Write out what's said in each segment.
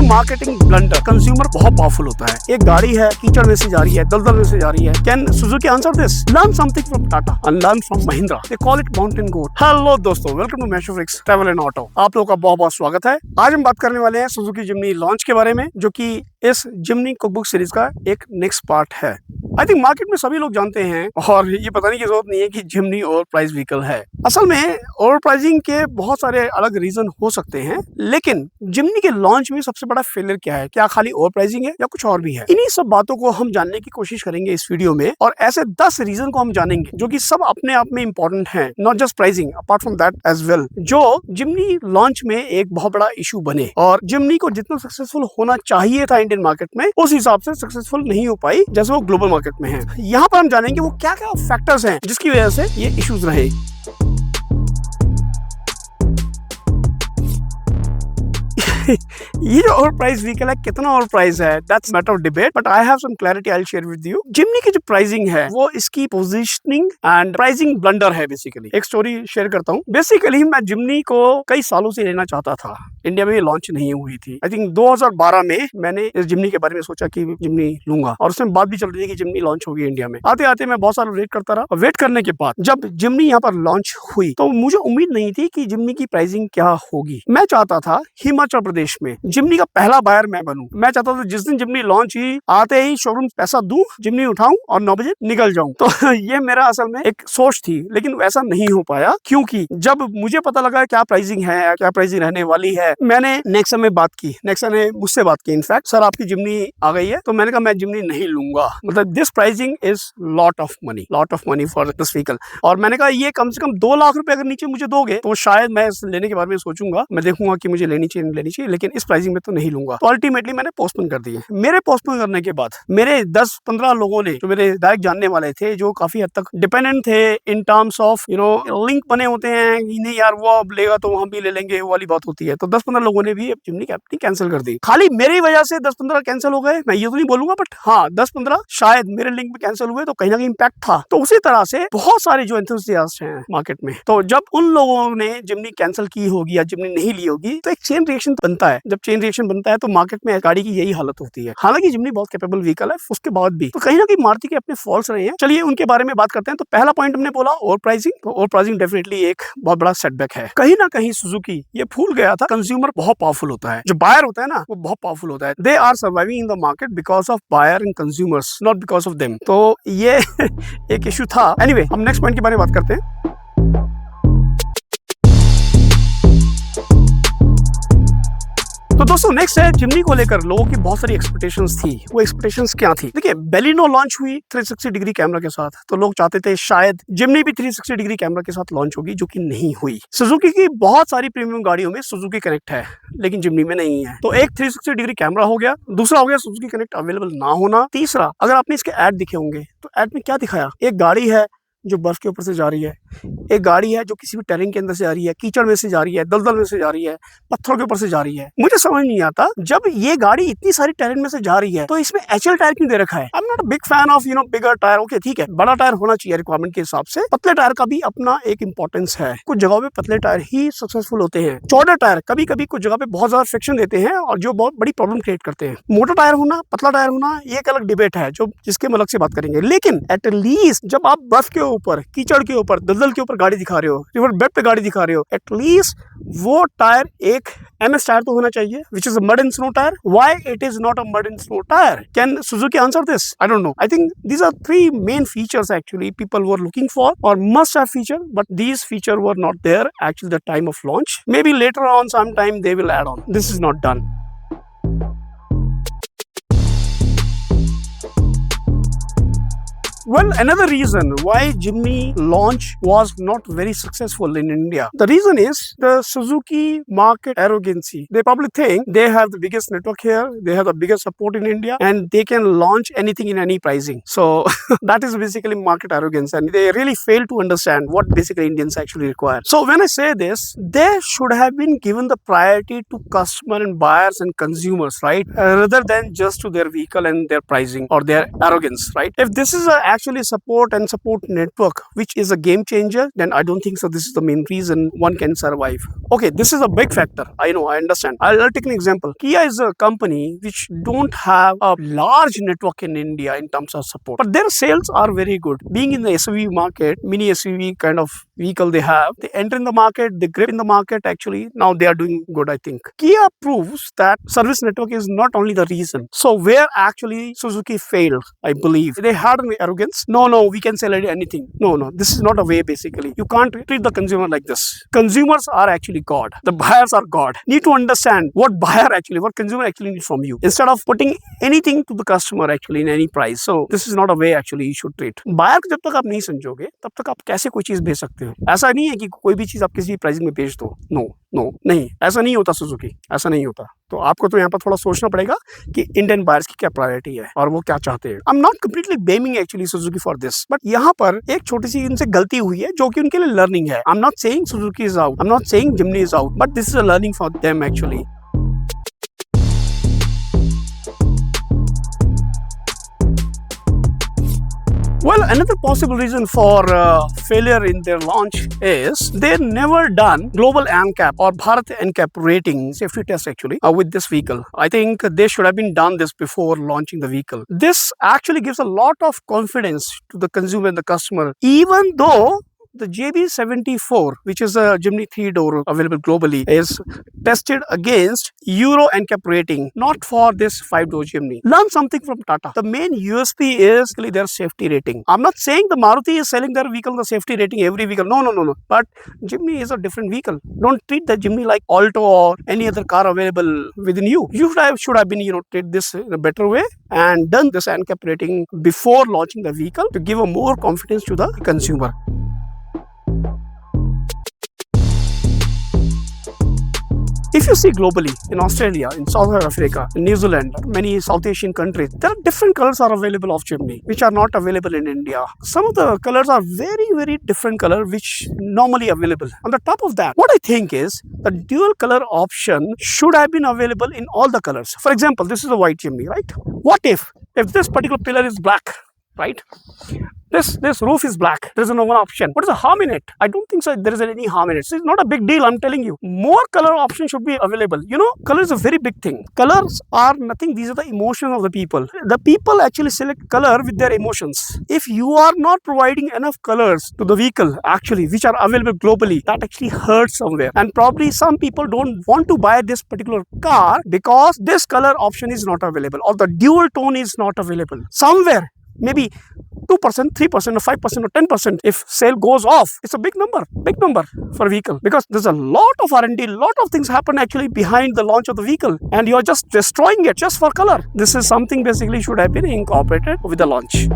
Marketing blunder. Consumer बहुत powerful होता है। एक गाड़ी है, कीचड़ में से जा रही है, दलदल में से जा रही है। Can Suzuki answer this? Learn something from Tata and learn from Mahindra. They call it mountain goat. Hello दोस्तों, welcome to Mashoflix travel and auto. आप लोगों का बहुत बहुत स्वागत है। आज हम बात करने वाले हैं सुजुकी जिम्नी लॉन्च के बारे में, जो कि इस जिम्नी कुकबुक सीरीज का एक नेक्स्ट पार्ट है। आई थिंक मार्केट में सभी लोग जानते हैं और ये बताने की जरूरत नहीं है कि जिम्नी ओवर प्राइस व्हीकल है। असल में ओवर प्राइसिंग के बहुत सारे अलग रीजन हो सकते हैं, लेकिन जिम्नी के लॉन्च में सबसे बड़ा फेलियर क्या है? क्या खाली ओवर प्राइसिंग है या कुछ और भी है? इन्हीं सब बातों को हम जानने की कोशिश करेंगे इस वीडियो में, और ऐसे 10 रीजन को हम जानेंगे जो कि सब अपने आप में इंपॉर्टेंट हैं, not just pricing, apart from that as well, जो जिम्नी लॉन्च में एक बहुत बड़ा इशू बने और जिम्नी को जितना सक्सेसफुल होना चाहिए था इंडियन मार्केट में, उस हिसाब से सक्सेसफुल नहीं हो पाई जैसे वो ग्लोबल मार्केट में है। यहाँ पर हम जानेंगे वो क्या क्या फैक्टर्स हैं जिसकी वजह से ये इश्यूज रहे। ये जो ओवर प्राइस व्हीकल है, कितना ओवर प्राइस है, that's matter of debate, but I have some clarity I will share with you. Jimny की जो प्राइसिंग है वो इसकी पोजीशनिंग एंड प्राइसिंग ब्लंडर है। बेसिकली एक स्टोरी शेयर करता हूँ। बेसिकली मैं जिम्नी को कई सालों से लेना चाहता था, इंडिया में लॉन्च नहीं हुई थी। आई थिंक 2012 में मैंने इस जिम्नी के बारे में सोचा कि जिम्नी लूंगा, और उसमें बात भी चल रही थी कि जिम्नी लॉन्च होगी इंडिया में। आते आते मैं बहुत सारा वेट करता रहा, और वेट करने के बाद जब जिम्नी यहाँ पर लॉन्च हुई तो मुझे उम्मीद नहीं थी कि जिम्नी की प्राइसिंग क्या होगी। मैं चाहता था हिमाचल प्रदेश में जिम्नी का पहला बायर मैं बनूं। मैं चाहता था जिस दिन जिम्नी लॉन्च ही आते ही शोरूम पैसा दूं, जिम्नी उठाऊं और 9 बजे निकल जाऊं। तो ये मेरा असल में एक सोच थी, लेकिन वैसा नहीं हो पाया, क्योंकि जब मुझे पता लगा क्या प्राइसिंग है, क्या प्राइसिंग रहने वाली है, मैंने नेक्सा में बात की। नेक्सा ने मुझसे बात की इनफैक्ट, सर आपकी जिम्नी आ गई है। तो मैंने कहा मैं जिम्नी नहीं लूंगा, मतलब this pricing is lot of money for this vehicle. और मैंने कहा ये कम से कम 2 लाख रुपए अगर नीचे मुझे दोगे तो शायद मैं लेने के बारे में सोचूंगा, मैं देखूंगा कि मुझे लेनी चाहिए नहीं लेनी चाहिए, लेकिन इस प्राइसिंग में तो नहीं लूंगा। तो अल्टीमेटली मैंने पोस्टपोन कर दिए। मेरे पोस्टपोन करने के बाद मेरे 10-15 लोगों ने, जो मेरे डायरेक्ट जानने वाले थे, जो काफी हद तक डिपेंडेंट थे इन टर्म्स ऑफ लिंक बने होते हैं, नहीं यार वो अब लेगा तो हम भी ले लेंगे, वो वाली बात होती है। तो 10-15 लोगों ने भी जिम्नी अपनी कैंसिल कर दी। खाली मेरी वजह से 10-15 कैंसिल हो गए, मैं ये तो नहीं बोलूंगा, बट हाँ 10-15 शायद मेरे लिंक में कैंसिल हुए, तो कहीं ना कहीं इम्पैक्ट था। तो उसी तरह से बहुत सारे जो एंथुसियास्ट हैं मार्केट में, तो जब उन लोगों ने जिम्नी कैंसिल की होगी या जिम्नी नहीं ली होगी, तो एक चेन रिएक्शन बनता है। जब चेन रिएक्शन बनता है तो मार्केट में गाड़ी की यही हालत होती है। हालांकि जिम्नी बहुत कैपेबल व्हीकल है, उसके बाद भी तो कहीं ना कहीं मारुति के अपने फॉल्ट्स रहे हैं। चलिए उनके बारे में बात करते हैं। तो पहला पॉइंट हमने बोला ओवर प्राइसिंग। तो ओवर प्राइसिंग डेफिनेटली एक बहुत बड़ा सेटबैक है। कहीं ना कहीं सुजुकी ये भूल गया था, कंज्यूमर बहुत पावरफुल होता है, जो बायर होता है ना वो बहुत पावरफुल होता है। They are surviving in the market because of buyer and consumers, not because of them. तो ये एक इशू था। एनीवे, हम नेक्स्ट पॉइंट के बारे में बात करते हैं। तो दोस्तों नेक्स्ट है, जिम्नी को लेकर लोगों की बहुत सारी एक्सपेक्टेशंस थी। वो एक्सपेक्टेशंस क्या थी? देखिए, बेलिनो लॉन्च हुई 360 डिग्री कैमरा के साथ, तो लोग चाहते थे शायद जिम्नी भी 360 डिग्री कैमरा के साथ लॉन्च होगी, जो कि नहीं हुई। सुजुकी की बहुत सारी प्रीमियम गाड़ियों में सुजुकी कनेक्ट है, लेकिन जिम्नी में नहीं है। तो एक 360 डिग्री कैमरा हो गया, दूसरा हो गया सुजुकी कनेक्ट अवेलेबल ना होना, तीसरा अगर आपने इसके ऐड दिखे होंगे तो ऐड में क्या दिखाया? एक गाड़ी है जो बर्फ के ऊपर से जा रही है, एक गाड़ी है जो किसी भी टेरेन के अंदर से जा रही है, कीचड़ में से जा रही है, दलदल में से जा रही है, पत्थरों के ऊपर से जा रही है। मुझे समझ नहीं आता, जब ये गाड़ी इतनी सारी टेरेन में से जा रही है तो इसमें एचएल टायर क्यों दे रखा है? I am not a big fan of bigger tyre. Okay ठीक है, बड़ा टायर होना चाहिए रिक्वायरमेंट के हिसाब से, पतले टायर का भी अपना एक इंपॉर्टेंस है। कुछ जगहों पे पतले टायर ही सक्सेसफुल होते हैं। चौड़े टायर कभी कभी कुछ जगह पे बहुत ज्यादा फ्रिक्शन देते हैं और जो बहुत बड़ी प्रॉब्लम क्रिएट करते हैं। मोटा टायर होना, पतला टायर होना, ये एक अलग डिबेट है जो जिसके हम अलग से बात करेंगे। लेकिन एटलीस्ट जब आप बर्फ के ऊपर, कीचड़ के ऊपर, दलदल के ऊपर गाड़ी दिखा रहे हो, रिवर बेड पे गाड़ी दिखा रहे हो, एटलीस्ट वो टायर एक एमएस टायर तो होना चाहिए, which is a mud and snow tyre. Why it is not a mud and snow tyre? Can Suzuki answer this? I don't know. I think these are 3 main features actually people were looking for or must have feature, but these feature were not there actually the time of launch. Maybe later on sometime they will add on. This is not done. Well, another reason why Jimny launch was not very successful in India, the reason is the Suzuki market arrogancy. They probably think they have the biggest network here, they have the biggest support in India, and they can launch anything in any pricing. So that is basically market arrogance, and they really fail to understand what basically Indians actually require. So when I say this, they should have been given the priority to customer and buyers and consumers, right? Rather than just to their vehicle and their pricing or their arrogance, right? If this is a actually support and support network, which is a game changer, then I don't think so. This is the main reason one can survive. Okay, this is a big factor. I know, I understand. I'll take an example. Kia is a company which don't have a large network in India in terms of support, but their sales are very good. Being in the SUV market, mini SUV kind of vehicle they have, they enter in the market, they grip in the market. Actually, now they are doing good, I think. Kia proves that service network is not only the reason. So where actually Suzuki failed, I believe, they had an arrogance. No, we can sell anything. No, this is not a way. Basically, you can't treat the consumer like this. Consumers are actually God. The buyers are God. Need to understand what consumer actually needs from you, instead of putting anything to the customer actually in any price. So this is not a way actually you should treat. Buyer को जब तक आप नहीं समझोगे तब तक आप कैसे कोई चीज बेच सकते हो? ऐसा नहीं है कि कोई भी चीज आप किसी प्राइसिंग में बेच दो. नो, नहीं, ऐसा नहीं होता सुजुकी, ऐसा नहीं होता. तो आपको तो यहाँ पर थोड़ा सोचना पड़ेगा कि इंडियन बायर्स की क्या प्रायोरिटी है और वो क्या चाहते हैं. I am not completely blaming actually Suzuki for this, but यहाँ पर एक छोटी सी इनसे गलती हुई है जो कि उनके लिए लर्निंग है. I am not saying Suzuki is out, I am not saying Jimny is out, but this is a learning for them actually. Well, another possible reason for failure in their launch is they never done global ANCAP or Bharat ANCAP rating safety test actually with this vehicle. I think they should have been done this before launching the vehicle. This actually gives a lot of confidence to the consumer and the customer, even though the JB74, which is a Jimny 3-door available globally, is tested against Euro NCAP rating, not for this 5-door Jimny. Learn something from Tata. The main USP is their safety rating. I'm not saying the Maruti is selling their vehicle the safety rating every vehicle. No. But Jimny is a different vehicle. Don't treat the Jimny like Alto or any other car available within you. You should have been, treat this in a better way and done this NCAP rating before launching the vehicle to give a more confidence to the consumer. If you see globally, in Australia, in South Africa, in New Zealand, many South Asian countries, there are different colors are available of Jimny, which are not available in India. Some of the colors are very, very different color, which normally available. On the top of that, what I think is the dual color option should have been available in all the colors. For example, this is a white Jimny, right? What if this particular pillar is black, right? This roof is black. There is no one option. What is the harm in it? I don't think so. There is any harm in it. It's not a big deal. I'm telling you. More color options should be available. Color is a very big thing. Colors are nothing. These are the emotions of the people. The people actually select color with their emotions. If you are not providing enough colors to the vehicle, actually, which are available globally, that actually hurts somewhere. And probably some people don't want to buy this particular car because this color option is not available or the dual tone is not available. Somewhere, maybe 2%, 3% or 5% or 10%, if sale goes off, it's a big number for a vehicle, because there's a lot of R&D, lot of things happen actually behind the launch of the vehicle, and you're just destroying it just for color. This is something basically should have been incorporated with the launch.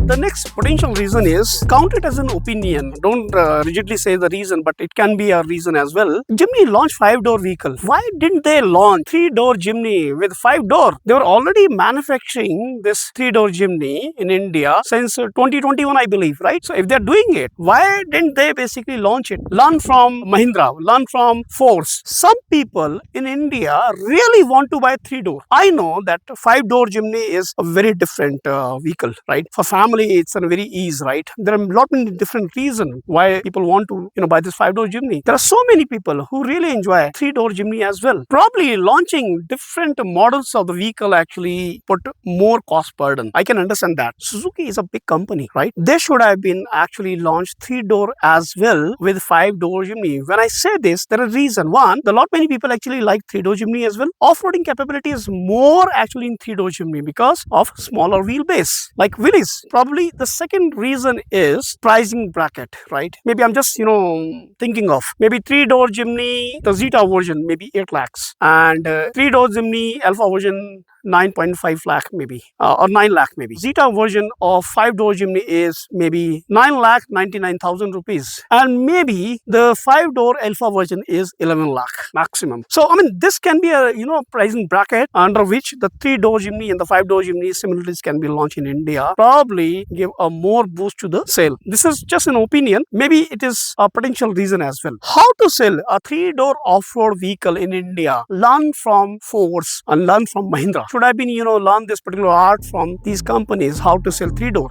The next potential reason is, count it as an opinion. Don't rigidly say the reason, but it can be a reason as well. Jimny launched 5-door vehicle. Why didn't they launch 3-door Jimny with 5-door? They were already manufacturing this 3-door Jimny in India since 2021, I believe, right? So if they're doing it, why didn't they basically launch it? Learn from Mahindra, learn from Force. Some people in India really want to buy 3-door. I know that 5-door Jimny is a very different vehicle, right? For family, it's a very ease, right? There are a lot of different reasons why people want to buy this 5-door Jimny. There are so many people who really enjoy 3-door Jimny as well. Probably launching different models of the vehicle actually put more cost burden. I can understand that. Suzuki is a big company, right? They should have been actually launched 3-door as well with 5-door Jimny. When I say this, there are reasons. One, a lot many people actually like 3-door Jimny as well. Off-roading capability is more actually in 3-door Jimny because of smaller wheelbase, like Willys. Probably the second reason is pricing bracket, right? Maybe I'm just, thinking of maybe 3-door Jimny, the Zeta version, maybe 8 lakhs, and 3-door Jimny Alpha version, 9.5 lakh maybe, or 9 lakh maybe. Zeta version of 5-door Jimny is maybe 9 lakh 99,000 rupees. And maybe the 5-door Alpha version is 11 lakh maximum. So, I mean, this can be a, pricing bracket under which the 3-door Jimny and the 5-door Jimny similarities can be launched in India. Probably give a more boost to the sale. This is just an opinion. Maybe it is a potential reason as well. How to sell a 3-door off-road vehicle in India? Learn from Force and learn from Mahindra. Should I be, learn this particular art from these companies, how to sell 3-door?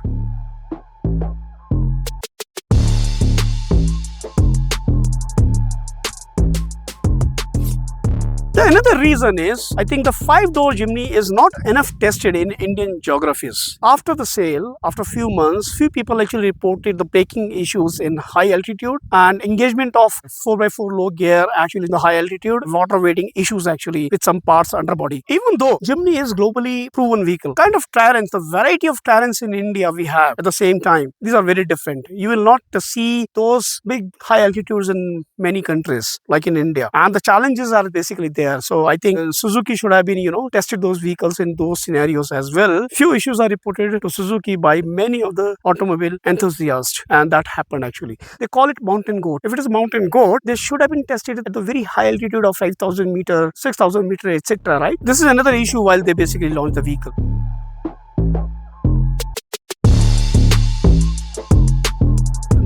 Another reason is, I think the 5-door Jimny is not enough tested in Indian geographies. After the sale, after a few months, few people actually reported the braking issues in high altitude and engagement of 4x4 low gear actually in the high altitude, water weighting issues actually with some parts underbody. Even though Jimny is globally proven vehicle, kind of terrains, the variety of terrains in India we have at the same time, these are very different. You will not see those big high altitudes in many countries like in India, and the challenges are basically there. So I think Suzuki should have been, tested those vehicles in those scenarios as well. Few issues are reported to Suzuki by many of the automobile enthusiasts, and that happened actually. They call it mountain goat. If it is mountain goat, they should have been tested at the very high altitude of 5,000 meter, 6,000 meter, etc. Right? This is another issue while they basically launched the vehicle.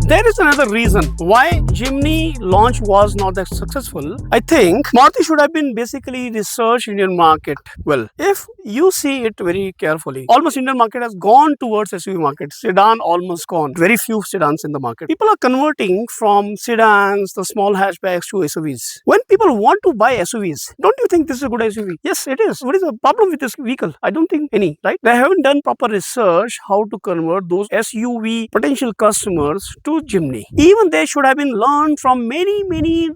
There is another reason why Jimny launch was not that successful. I think Maruti should have been basically research Indian market. Well, if you see it very carefully, almost Indian market has gone towards SUV market. Sedan almost gone. Very few sedans in the market. People are converting from sedans, the small hatchbacks to SUVs. When people want to buy SUVs, don't you think this is a good SUV? Yes, it is. What is the problem with this vehicle? I don't think any, right? They haven't done proper research how to convert those SUV potential customers to Jimny. Even they should have been learned from many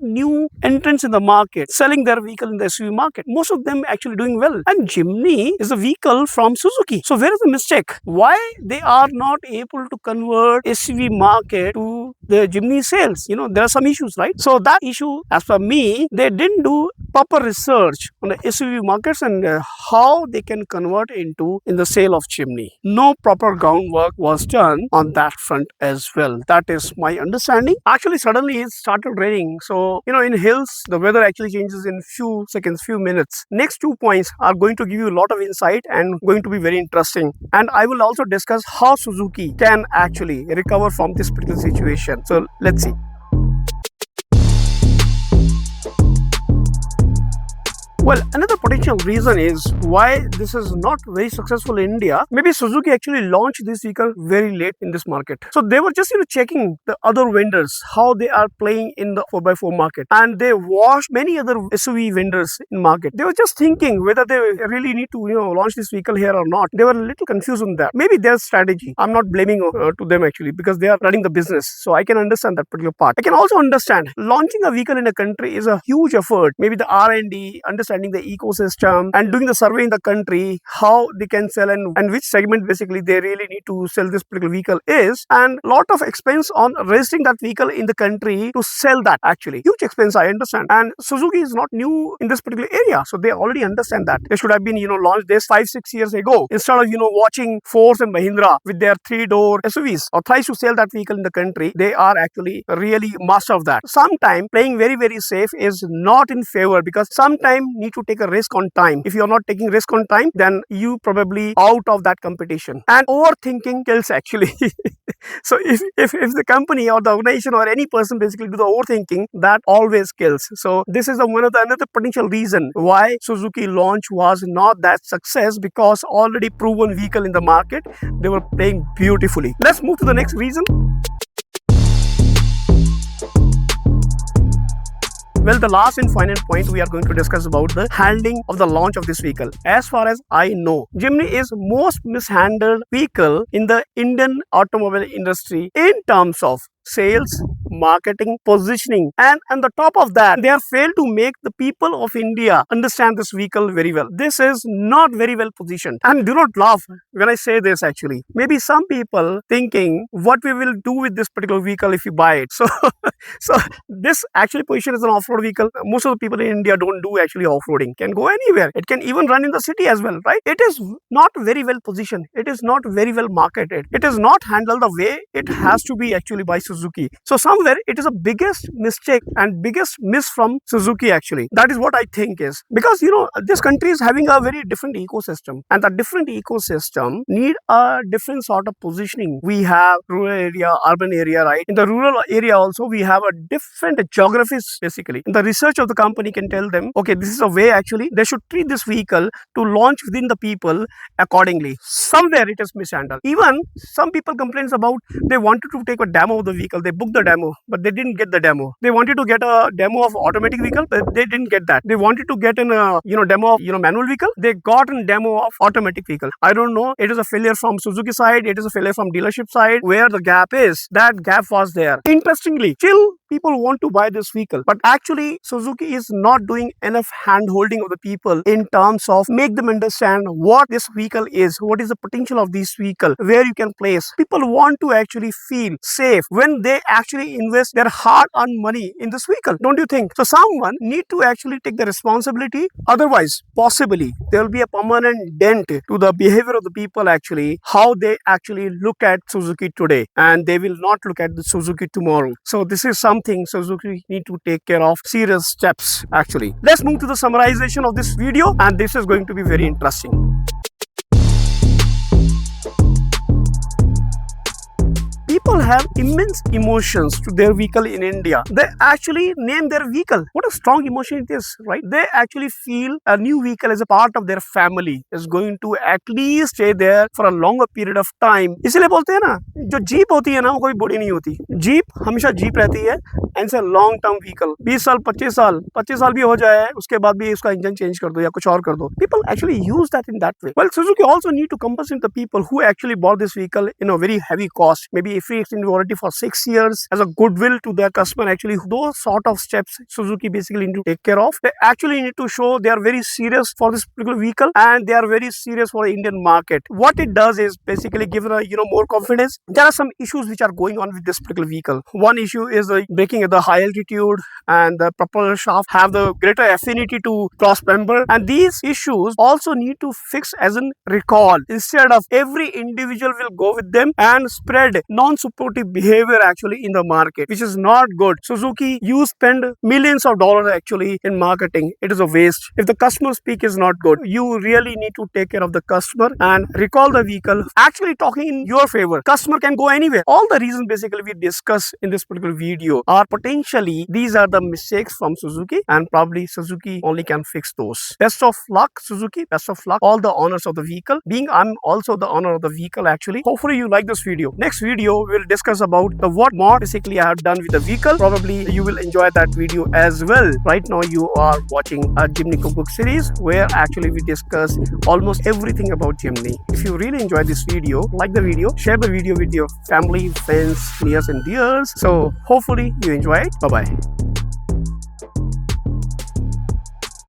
new entrants in the market selling their vehicle in the SUV market. Most of them actually doing well. And Jimny is a vehicle from Suzuki. So where is the mistake? Why they are not able to convert SUV market to the Jimny sales? There are some issues, right? So that issue, as per me, they didn't do proper research on the SUV markets and how they can convert in the sale of Jimny. No proper groundwork was done on that front as well. That is my understanding. Actually, suddenly it started raining. So, in hills, the weather actually changes in few seconds, few minutes. Next 2 points are going to give you a lot of insight and going to be very interesting. And I will also discuss how Suzuki can actually recover from this particular situation. So, let's see. Well, another potential reason is why this is not very successful in India. Maybe Suzuki actually launched this vehicle very late in this market. So they were just checking the other vendors, how they are playing in the 4x4 market. And they watched many other SUV vendors in market. They were just thinking whether they really need to launch this vehicle here or not. They were a little confused on that. Maybe their strategy. I'm not blaming to them actually because they are running the business. So I can understand that particular part. I can also understand launching a vehicle in a country is a huge effort. Maybe the R&D, understanding the ecosystem and doing the survey in the country, how they can sell and which segment basically they really need to sell this particular vehicle is, and lot of expense on registering that vehicle in the country to sell that actually. Huge expense, I understand. And Suzuki is not new in this particular area. So they already understand that. They should have been, launched this 5-6 years ago instead of, watching Force and Mahindra with their 3-door SUVs or tries to sell that vehicle in the country. They are actually really master of that. Sometimes playing very safe is not in favor because sometimes need to take a risk on time. If you're not taking risk on time, then you probably out of that competition. And overthinking kills actually. So if the company or the organization or any person basically do the overthinking, that always kills. So this is another potential reason why Suzuki launch was not that success, because already proven vehicle in the market, they were playing beautifully. Let's move to the next reason. Well, the last and final point we are going to discuss about the handling of the launch of this vehicle. As far as I know, Jimny is most mishandled vehicle in the Indian automobile industry in terms of sales, marketing, positioning, and on the top of that, they have failed to make the people of India understand this vehicle very well. This is not very well positioned. And do not laugh when I say this actually. Maybe some people thinking what we will do with this particular vehicle if you buy it. So, so this actually position is an off-road vehicle. Most of the people in India don't do actually off-roading. Can go anywhere. It can even run in the city as well, right? It is not very well positioned. It is not very well marketed. It is not handled the way it has to be actually by Suzuki. So somewhere it is a biggest mistake and biggest miss from Suzuki actually. That is what I think is, because this country is having a very different ecosystem, and the different ecosystem need a different sort of positioning. We have rural area, urban area, right? In the rural area also we have a different geographies basically. And the research of the company can tell them, okay, this is a way actually they should treat this vehicle to launch within the people accordingly. Somewhere it is mishandled. Even some people complains about they wanted to take a demo of the vehicle. They booked the demo, but they didn't get the demo. They wanted to get a demo of automatic vehicle, but they didn't get that. They wanted to get a demo of manual vehicle. They got a demo of automatic vehicle. I don't know. It is a failure from Suzuki side. It is a failure from dealership side. Where the gap is, that gap was there. Interestingly, still people want to buy this vehicle, but actually Suzuki is not doing enough hand holding of the people in terms of make them understand what this vehicle is, what is the potential of this vehicle, where you can place. People want to actually feel safe when they actually invest their hard-earned money in this vehicle, don't you think? So someone need to actually take the responsibility. Otherwise, possibly there will be a permanent dent to the behavior of the people actually, how they actually look at Suzuki today, and they will not look at the Suzuki tomorrow. So this is something Suzuki need to take care of serious steps actually. Let's move to the summarization of this video, and this is going to be very interesting. People have immense emotions to their vehicle in India. They actually name their vehicle. What a strong emotion it is, right? They actually feel a new vehicle as a part of their family, is going to at least stay there for a longer period of time. इसलिए बोलते हैं ना, जो jeep होती है ना, वो कोई बड़ी नहीं होती. जीप हमेशा जीप रहती है, and it's a long term vehicle. 20 साल, 25 साल भी हो जाए, उसके बाद भी उसका इंजन चेंज कर दो या कुछ और कर दो. People actually use that in that way. Well, Suzuki also need to compensate the people who actually bought this vehicle in a very heavy cost, maybe free extended warranty for 6 years as a goodwill to their customer. Actually, those sort of steps Suzuki basically need to take care of. They actually need to show they are very serious for this particular vehicle, and they are very serious for the Indian market. What it does is basically give a more confidence. There are some issues which are going on with this particular vehicle. One issue is the braking at the high altitude, and the propeller shaft have the greater affinity to cross member, and these issues also need to fix as in recall. Instead of every individual will go with them and spread non-supportive behavior actually in the market, which is not good. Suzuki, you spend millions of dollars actually in marketing. It is a waste. If the customer speak is not good, you really need to take care of the customer and recall the vehicle. Actually talking in your favor, customer can go anywhere. All the reasons basically we discuss in this particular video are potentially these are the mistakes from Suzuki, and probably Suzuki only can fix those. Best of luck Suzuki, best of luck all the owners of the vehicle. Being I'm also the owner of the vehicle actually. Hopefully you like this video. Next video we'll discuss about the what mod basically I have done with the vehicle. Probably you will enjoy that video as well. Right now you are watching a Jimny cookbook series where actually we discuss almost everything about Jimny. If you really enjoy this video, like the video, share the video with your family, friends, nears and dears. So hopefully you enjoy it. Bye bye.